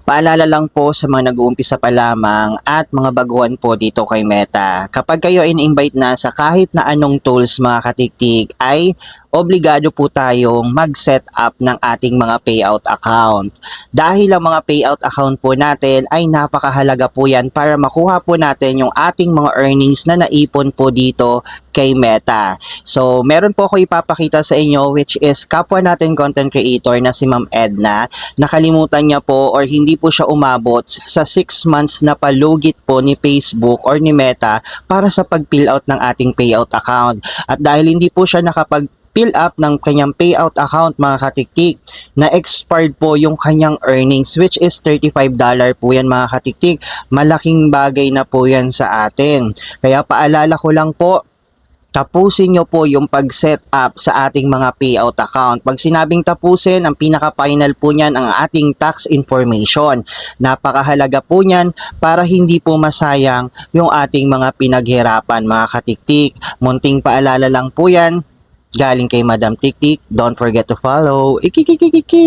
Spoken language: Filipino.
Paalala lang po sa mga nag-uumpisa pa lamang at mga baguhan po dito kay Meta. Kapag kayo ay in-invite na sa kahit na anong tools mga katiktik ay obligado po tayong mag-set up ng ating mga payout account. Dahil ang mga payout account po natin ay napakahalaga po yan para makuha po natin yung ating mga earnings na naipon po dito kay Meta. So, meron po ako ipapakita sa inyo which is kapwa natin content creator na si Ma'am Edna. Nakalimutan niya po or hindi po siya umabot sa 6 months na palugit po ni Facebook or ni Meta para sa pag-fill out ng ating payout account. At dahil hindi po siya fill up ng kanyang payout account mga katiktik, na expired po yung kanyang earnings which is $35 po yan mga katiktik. Malaking bagay na po yan sa atin. Kaya paalala ko lang po, tapusin nyo po yung pag-set up sa ating mga payout account. Pag sinabing tapusin, ang pinaka-final po niyan ang ating tax information. Napakahalaga po niyan para hindi po masayang yung ating mga pinaghirapan mga katiktik. Munting paalala lang po yan. Galing kay Madam Tiktik. Don't forget to follow. Ikikikikiki.